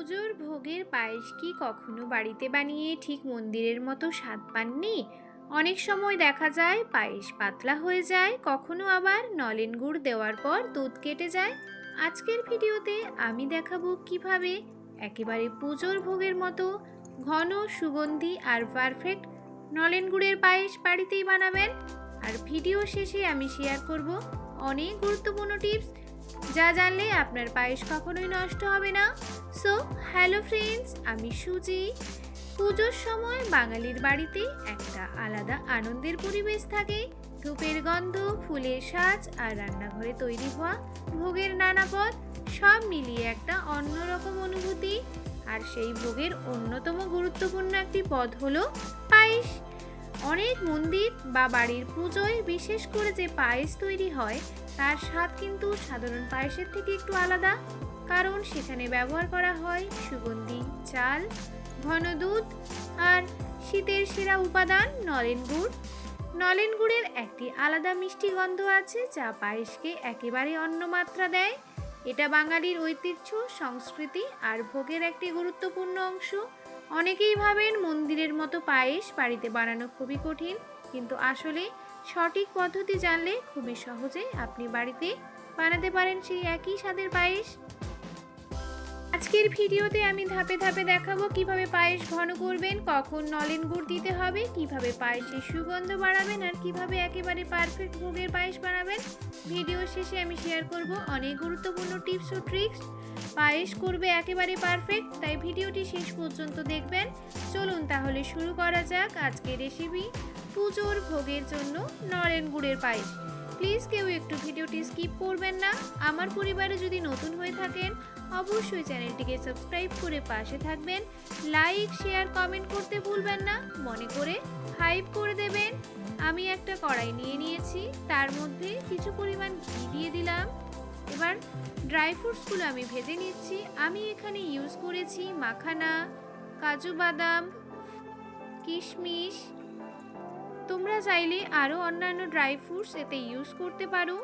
পুজোর ভোগের পায়েস কি কখনো বাড়িতে বানিয়ে ঠিক মন্দিরের মতো স্বাদ পাননি? অনেক সময় দেখা যায় পায়েস পাতলা হয়ে যায়, কখনো আবার নলেন গুড় দেওয়ার পর দুধ কেটে যায়। আজকের ভিডিওতে আমি দেখাবো কিভাবে একেবারে পুজোর ভোগের মতো ঘন, সুগন্ধি আর পারফেক্ট নলেন গুড়ের পায়েস বাড়িতেই বানাবেন। আর ভিডিও শেষে আমি শেয়ার করব অনেক গুরুত্বপূর্ণ টিপস, যা জানলে আপনার পায়েস কখনোই নষ্ট হবে না। সো হ্যালো ফ্রেন্ডস, আমি সুজি। পুজোর সময় বাঙালির বাড়িতে একটা আলাদা আনন্দের পরিবেশ থাকে। ধূপের গন্ধ, ফুলের সাজ আর রান্নাঘরে তৈরি হওয়া ভোগের নানা পদ, সব মিলিয়ে একটা অন্যরকম অনুভূতি। আর সেই ভোগের অন্যতম গুরুত্বপূর্ণ একটি পদ হলো পায়েস। অনেক মন্দির বা বাড়ির পুজোয় বিশেষ করে যে পায়েস তৈরি হয় তার স্বাদ কিন্তু সাধারণ পায়েসের থেকে একটু আলাদা, কারণ সেখানে ব্যবহার করা হয় সুগন্ধি চাল, ঘন দুধ আর শীতের সেরা উপাদান নলেন গুড়। নলেন গুড়ের একটি আলাদা মিষ্টি গন্ধ আছে যা পায়েসকে একেবারে অন্য মাত্রা দেয়। এটা বাঙালির ঐতিহ্য, সংস্কৃতি আর ভোগের একটি গুরুত্বপূর্ণ অংশ। অনেকেই ভাবেন মন্দিরের মতো পায়েস বাড়িতে বানানো খুবই কঠিন, কিন্তু আসলে সঠিক পদ্ধতি জানলে খুবই সহজে আপনি বাড়িতে বানাতে পারেন সেই একই স্বাদের পায়েস। আজকের ভিডিওতে আমি ধাপে ধাপে দেখাবো কিভাবে পায়েস ঘন করবেন, কখন নলেন গুড় দিতে হবে, কিভাবে পায়েসের সুগন্ধ বাড়াবেন আর কিভাবে একেবারে পারফেক্ট ভোগের পায়েস বানাবেন। ভিডিও শেষে আমি শেয়ার করব অনেক গুরুত্বপূর্ণ টিপস ও ট্রিক্স। পায়েস করবে একেবারে পারফেক্ট, তাই ভিডিওটি শেষ পর্যন্ত দেখবেন। চলুন তাহলে শুরু করা যাক আজকের রেসিপি, পুজোর ভোগের জন্য নলেন গুড়ের পায়েস। প্লিজ কেউ একটু ভিডিওটি স্কিপ করবেন না। আমার পরিবারে যদি নতুন হয়ে থাকেন অবশ্যই চ্যানেলটিকে সাবস্ক্রাইব করে পাশে থাকবেন। লাইক, শেয়ার, কমেন্ট করতে ভুলবেন না, মনে করে হাইপ করে দেবেন। আমি একটা কড়াই নিয়ে নিয়েছি, তার মধ্যে কিছু পরিমাণ ঘি দিয়ে দিলাম। এবার ড্রাই ফ্রুটসগুলো আমি ভেজে নিচ্ছি। আমি এখানে ইউজ করেছি মাখানা, কাজু বাদাম, কিশমিশ। তোমরা চাইলে আরও অন্যান্য ড্রাই ফ্রুটস এতে ইউজ করতে পারো।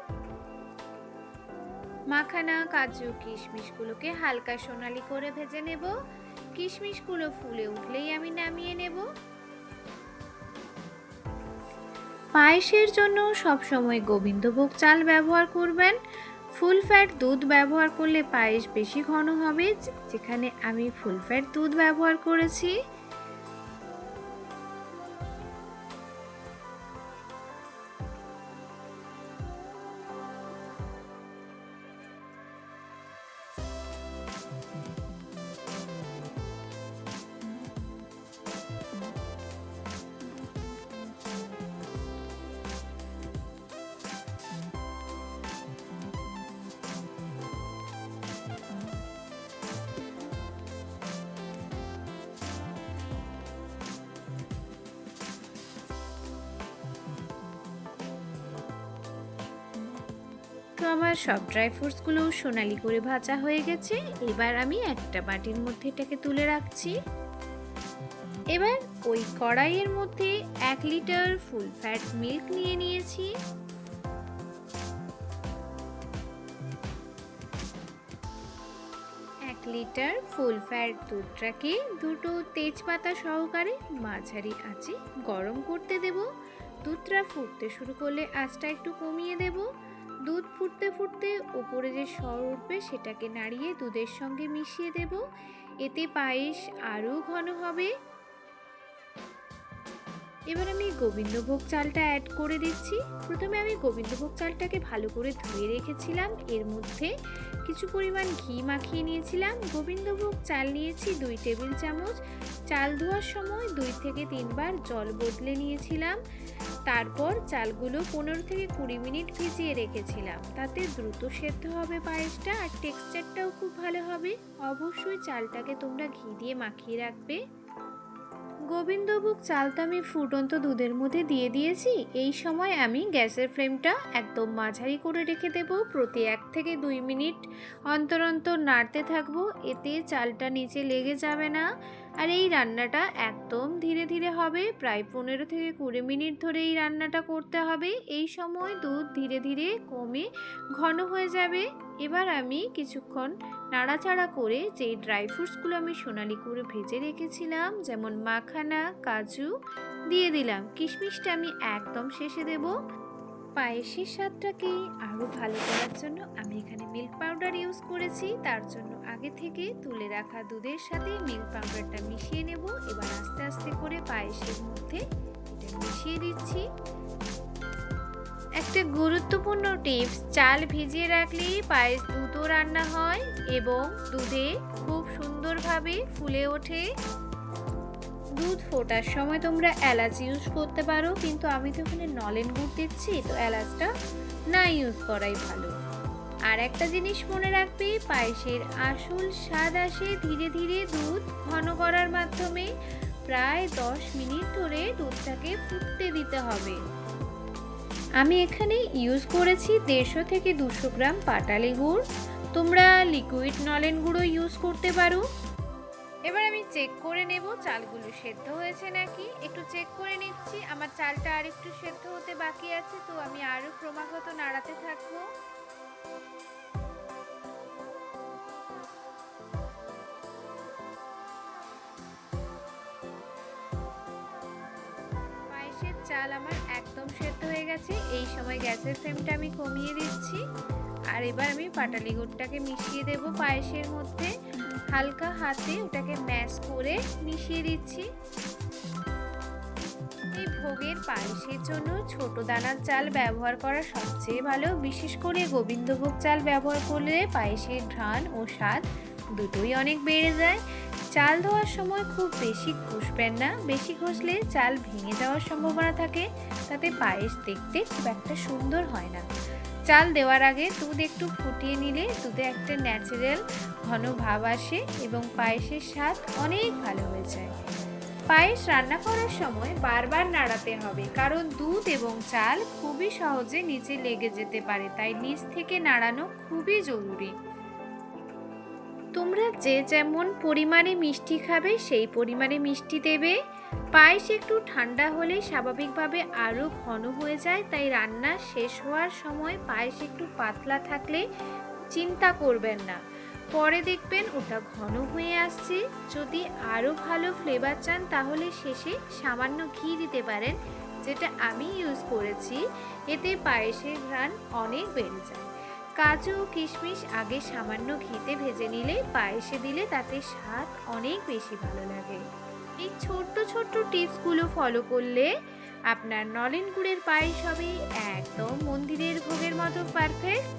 মাখানা, কাজু, কিশমিশগুলোকে হালকা সোনালি করে ভেজে নেব। কিশমিশগুলো ফুলে উঠলেই আমি নামিয়ে নেব। পায়েসের জন্য সবসময় গোবিন্দভোগ চাল ব্যবহার করবেন। ফুল ফ্যাট দুধ ব্যবহার করলে পায়েস বেশি ঘন হবে, যেখানে আমি ফুল ফ্যাট দুধ ব্যবহার করেছি। তো আমার সব ড্রাই ফ্রুটসগুলো সোনালি করে ভাজা হয়ে গেছে। এবার আমি একটা বাটির মধ্যে এটাকে তুলে রাখছি। এবার ওই কড়াইয়ের মধ্যে 1 লিটার ফুল ফ্যাট মিল্ক নিয়ে নিয়েছি। লিটার ফুল ফ্যাট দুধটাকে দুটো তেজপাতা সহকারে মাঝারি আঁচে গরম করতে দেব। দুধটা ফুটতে শুরু করলে আঁচটা একটু কমিয়ে দেব। দুধ ফুটতে ফুটতে ওপরে যে সর উঠবে সেটাকে নাড়িয়ে দুধের সঙ্গে মিশিয়ে দেব। এতে পায়েস আরও ঘন হবে। এবার আমি গোবিন্দভোগ চালটা অ্যাড করে দিচ্ছি। প্রথমে আমি গোবিন্দভোগ চালটাকে ভালো করে ধুয়ে রেখেছিলাম, এর মধ্যে কিছু পরিমাণ ঘি মাখিয়ে নিয়েছিলাম। গোবিন্দভোগ চাল নিয়েছি 2 টেবিল চামচ। চাল ধোয়ার সময় 2 থেকে 3 বার জল বদলে নিয়েছিলাম। তারপর চালগুলো 15 থেকে 20 মিনিট ভিজিয়ে রেখেছিলাম, তাতে দ্রুত সেদ্ধ হবে পায়েসটা আর টেক্সচারটাও খুব ভালো হবে। অবশ্যই চালটাকে তোমরা ঘি দিয়ে মাখিয়ে রাখবে। গোবিন্দভোগ চালটা আমি ফুটন্ত দুধের মধ্যে দিয়ে দিয়েছি। এই সময় আমি গ্যাসের ফ্লেমটা একদম মাঝারি করে রেখে দেব। প্রতি 1 থেকে 2 মিনিট অন্তর অন্তর নাড়তে থাকবো, এতে চালটা নিচে লেগে যাবে না। আর এই রান্নাটা একদম ধীরে ধীরে হবে, প্রায় 15 থেকে 20 মিনিট ধরে এই রান্নাটা করতে হবে। এই সময় দুধ ধীরে ধীরে কমে ঘন হয়ে যাবে। এবার আমি কিছুক্ষণ নাড়াচাড়া করে যেই ড্রাই ফ্রুটসগুলো আমি সোনালি করে ভেজে রেখেছিলাম, যেমন মাখানা, কাজু দিয়ে দিলাম। কিশমিশটা আমি একদম শেষে দেব। পায়েসের স্বাদটাকে আরও ভালো করার জন্য আমি এখানে মিল্ক পাউডার ইউজ করেছি। তার জন্য আগে থেকে তুলে রাখা দুধের সাথে মিল্ক পাউডারটা মিশিয়ে নেব। এবার আস্তে আস্তে করে পায়েসের মধ্যে এটা মিশিয়ে দিচ্ছি। একটা গুরুত্বপূর্ণ টিপস, চাল ভিজিয়ে রাখলেই পায়েস দ্রুত রান্না হয় এবং দুধে খুব সুন্দরভাবে ফুলে ওঠে। দুধ ফোটার সময় তোমরা এলাচ ইউজ করতে পারো, কিন্তু আমি তো এখানে নলেন গুড় দিচ্ছি, তো এলাচটা না ইউজ করাই ভালো। আর একটা জিনিস মনে রাখবে, পায়েসের আসল স্বাদ আসে ধীরে ধীরে দুধ ঘন করার মাধ্যমে। প্রায় 10 মিনিট ধরে দুধটাকে ফুটতে দিতে হবে। আমি এখানে ইউজ করেছি 150 থেকে 200 গ্রাম পাটালি গুড়। তোমরা লিকুইড নলেন গুঁড়ো ইউজ করতে পারো। এবার আমি চেক করে নেব চালগুলো সেদ্ধ হয়েছে নাকি। একটু চেক করে নিচ্ছি, আমার চালটা আর একটু সেদ্ধ হতে বাকি আছে, তো আমি আরও ক্রমাগত নাড়াতে থাকবো। পায়েসের চাল আমার একদম সেদ্ধ হয়ে গেছে। এই সময় গ্যাসের ফ্লেমটা আমি কমিয়ে দিচ্ছি। আর এবার আমি পাটালি গুড়টাকে মিশিয়ে দেব পায়েসের মধ্যে। হালকা হাতে ওটাকে ম্যাশ করে মিশিয়ে দিচ্ছি। এই ভোগের পায়েসের জন্য ছোট দানার চাল ব্যবহার করা সবচেয়ে ভালো। বিশেষ করে গোবিন্দভোগ চাল ব্যবহার করলে পায়েসের ঘ্রাণ ও স্বাদ দুটোই অনেক বেড়ে যায়। চাল ধোয়ার সময় খুব বেশি ঘষবেন না, বেশি ঘষলে চাল ভেঙে যাওয়ার সম্ভাবনা থাকে, তাতে পায়েস দেখতে খুব একটা সুন্দর হয় না। চাল দেওয়ার আগে দুধ একটু ফুটিয়ে নিলে দুধে একটা ন্যাচারাল ঘন ভাব আসে এবং পায়েসের স্বাদ অনেক ভালো হয়ে যায়। পায়েস রান্না করার সময় বারবার নাড়াতে হবে, কারণ দুধ এবং চাল খুবই সহজে নিচে লেগে যেতে পারে, তাই নিচ থেকে নাড়ানো খুবই জরুরি। তোমরা যে যেমন পরিমাণে মিষ্টি খাবে সেই পরিমাণে মিষ্টি দেবে। পায়েস একটু ঠান্ডা হলে স্বাভাবিকভাবে আরও ঘন হয়ে যায়, তাই রান্না শেষ হওয়ার সময় পায়েস একটু পাতলা থাকলে চিন্তা করবেন না, পরে দেখবেন ওটা ঘন হয়ে আসছে। যদি আরও ভালো ফ্লেভার চান তাহলে শেষে সামান্য ঘি দিতে পারেন, যেটা আমি ইউজ করেছি। এতে পায়েসের ঘ্রাণ অনেক বেড়ে যায়। কাজু ও কিশমিশ আগে সামান্য ঘিতে ভেজে নিলে পায়েসে দিলে তাতে স্বাদ অনেক বেশি ভালো লাগে। এই ছোট্ট ছোট্ট টিপসগুলো ফলো করলে আপনার নলেন গুড়ের পায়েস হবে একদম মন্দিরের ভোগের মতো পারফেক্ট।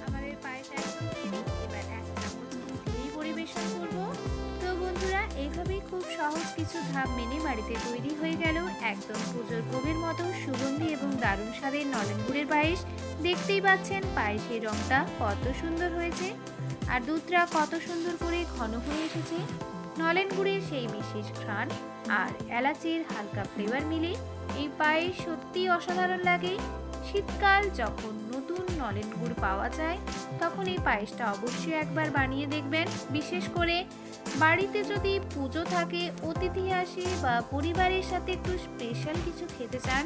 আমাদের পায়েস একদম রেডি। এবার 1 চামচ দিয়েই পরিবেশন করব। তো বন্ধুরা, এইভাবেই খুব সহজ কিছু ধাপ মেনে বাড়িতে তৈরি হয়ে গেল একদম পুজোর ভোগের মতো সুগন্ধি এবং দারুণ স্বাদের নলেন গুড়ের পায়েস। দেখতেই পাচ্ছেন পায়েসের রংটা কত সুন্দর হয়েছে আর দুধটা কত সুন্দর করে ঘন হয়ে এসেছে। নলেন গুড়ের সেই বিশেষ ঘ্রাণ আর এলাচের হালকা ফ্লেভার মিলে এই পায়েস সত্যিই অসাধারণ লাগে। শীতকাল যখন নতুন নলেন গুড় পাওয়া যায় তখন এই পায়েসটা অবশ্যই একবার বানিয়ে দেখবেন। বিশেষ করে বাড়িতে যদি পুজো থাকে, অতিথি আসে বা পরিবারের সাথে একটু স্পেশাল কিছু খেতে চান,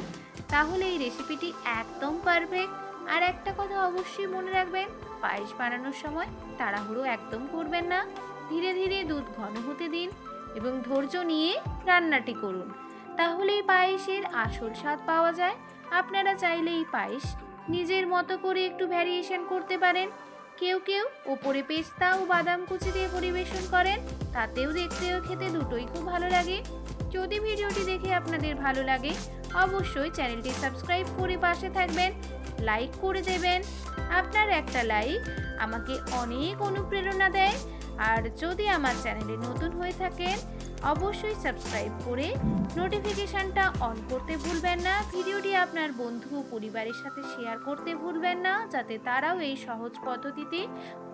তাহলে এই রেসিপিটি একদম পারফেক্ট। আর একটা কথা অবশ্যই মনে রাখবেন, পায়েস বানানোর সময় তাড়াহুড়ো একদম করবেন না। ধীরে ধীরে দুধ ঘন হতে দিন এবং ধৈর্য নিয়ে রান্নাটি করুন, তাহলেই পায়েসের আসল স্বাদ পাওয়া যায়। আপনারা চাইলে এই পায়েস নিজের মতো করে একটু ভ্যারিয়েশন করতে পারেন। কেউ কেউ ওপরে পেস্তা ও বাদাম কুচি দিয়ে পরিবেশন করেন, তাতেও দেখতে ও খেতে দুটোই খুব ভালো লাগে। যদি ভিডিওটি দেখে আপনাদের ভালো লাগে অবশ্যই চ্যানেলটি সাবস্ক্রাইব করে পাশে থাকবেন, লাইক করে দেবেন। আপনার একটা লাইক আমাকে অনেক অনুপ্রেরণা দেয়। আর যদি আমার চ্যানেলে নতুন হয়ে থাকেন অবশ্যই সাবস্ক্রাইব করে নোটিফিকেশনটা অন করতে ভুলবেন না। ভিডিওটি আপনার বন্ধু ও পরিবারের সাথে শেয়ার করতে ভুলবেন না, যাতে তারাও এই সহজ পদ্ধতিতে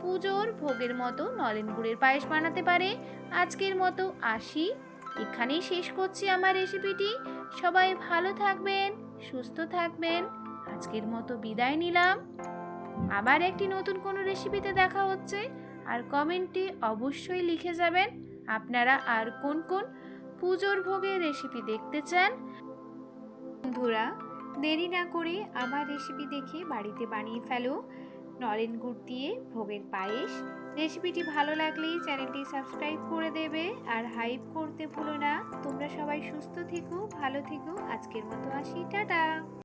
পুজোর ভোগের মতো নলেন গুড়ের পায়েস বানাতে পারে। আজকের মতো আসি, এখানেই শেষ করছি আমার রেসিপিটি। সবাই ভালো থাকবেন, সুস্থ থাকবেন। আজকের মতো বিদায় নিলাম। আবার একটি নতুন কোনো রেসিপিতে দেখা হচ্ছে। আর কমেন্টে অবশ্যই লিখে যাবেন আপনারা আর কোন কোন পুজোর ভোগের রেসিপি দেখতে চান? বন্ধুরা, দেরি না করে আমার রেসিপি দেখে বাড়িতে বানিয়ে ফেলো নলেন গুড় দিয়ে ভোগের পায়েস। রেসিপিটি ভালো লাগলেই চ্যানেলটি সাবস্ক্রাইব করে দেবে আর হাইপ করতে ভুলো না। তোমরা সবাই সুস্থ থেকো, ভালো থেকো। আজকের মতো আসি, টাটা।